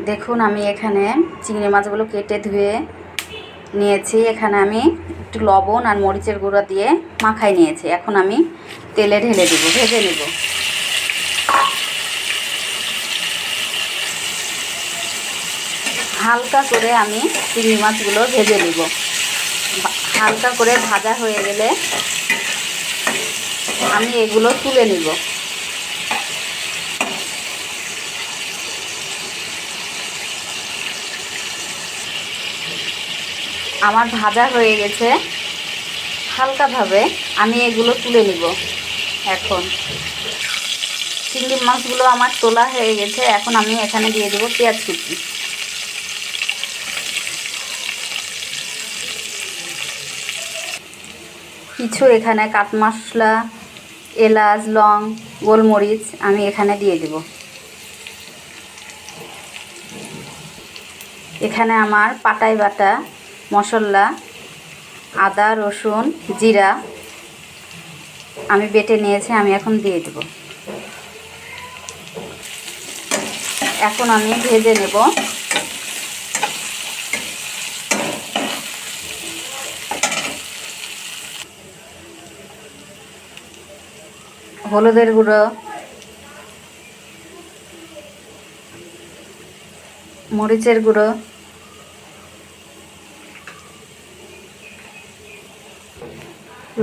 দেখুন আমি এখানে চিংড়ি মাছগুলো কেটে ধুয়ে নিয়েছি। এখানে আমি একটু লবণ আর মরিচের গুঁড়ো দিয়ে মাখাই নিয়েছি। এখন আমি তেলে ঢেলে দেব, ভেজে নেব। হালকা করে আমি চিংড়ি মাছগুলো ভেজে নেব। হালকা করে ভাজা হয়ে গেলে আমি এগুলো তুলে নেব। আমার ভাজা হয়ে গেছে হালকাভাবে, আমি এগুলো তুলে নিব। এখন চিংড়ি মাছগুলো আমার তোলা হয়ে গেছে। এখন আমি এখানে দিয়ে দেবো পেঁয়াজ কুচি। কিছু এখানে কাট মশলা, এলাচ, লং, গোলমরিচ আমি এখানে দিয়ে দেব। এখানে আমার পাটায় বাটা মশলা, আদা, রসুন, জিরা আমি বেটে নিয়েছি, আমি এখন দিয়ে দেব। এখন আমি ভেজে নেব। হলুদের গুঁড়ো, মরিচের গুঁড়ো,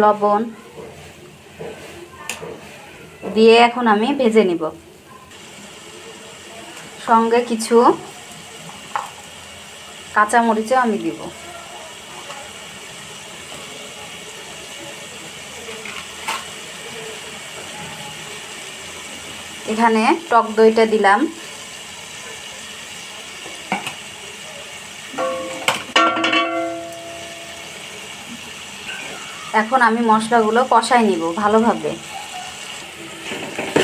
লবণ দিয়ে এখন আমি ভেজে নিব। সঙ্গে কিছু কাঁচা মরিচও আমি দিব। এখানে টক দইটা দিলাম। এখন আমি মশলাগুলো কষাই নিব ভালোভাবে।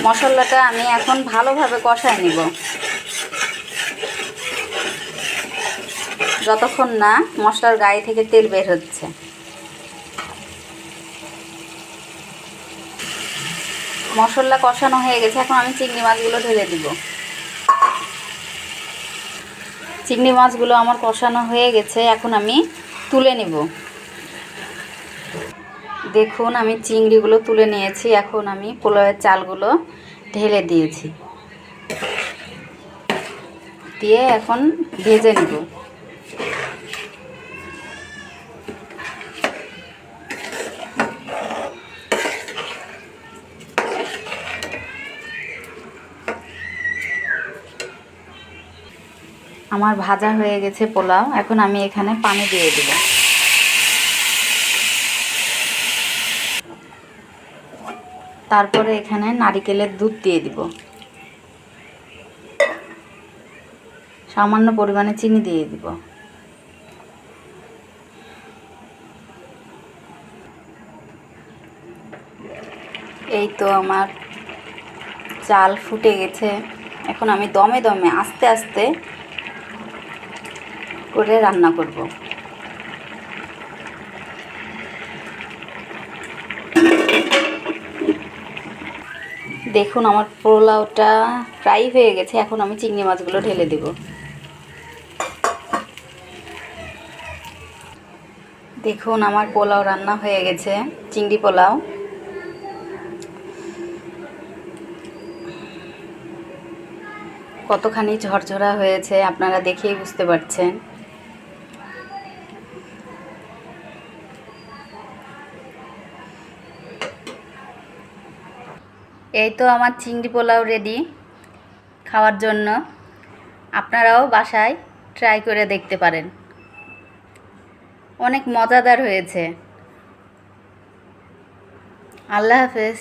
মশলাটা আমি এখন ভালোভাবে কষাই নিব, যতক্ষণ না মশলার গায়ে থেকে তেল বের হচ্ছে। মশলা কষানো হয়ে গেছে। এখন আমি চিংড়ি মাছগুলো ঢেলে দিব। চিংড়ি মাছগুলো আমার কষানো হয়ে গেছে, এখন আমি তুলে নিব। দেখুন আমি চিংড়িগুলো তুলে নিয়েছি। এখন আমি পোলাওয়ের চালগুলো ঢেলে দিয়েছি, দিয়ে এখন ভেজে নিব। আমার ভাজা হয়ে গেছে পোলাও। এখন আমি এখানে পানি দিয়ে দেব। তারপরে এখানে নারিকেলের দুধ দিয়ে দিব। সামান্য পরিমাণে চিনি দিয়ে দিব। এই তো আমার চাল ফুটে গেছে। এখন আমি দমে দমে আস্তে আস্তে করে রান্না করব। দেখুন আমার পোলাওটা ফ্রাই হয়ে গেছে। এখন আমি চিংড়ি মাছগুলো ঢেলে দেব। দেখুন আমার পোলাও রান্না হয়ে গেছে, চিংড়ি পোলাও। কতখানি ঝরঝরা হয়েছে আপনারা দেখেই বুঝতে পারছেন। এই তো আমার চিংড়ি পোলাও রেডি খাওয়ার জন্য। আপনারাও বাসায় ট্রাই করে দেখতে পারেন, অনেক মজাদার হয়েছে। আল্লাহ হাফেজ।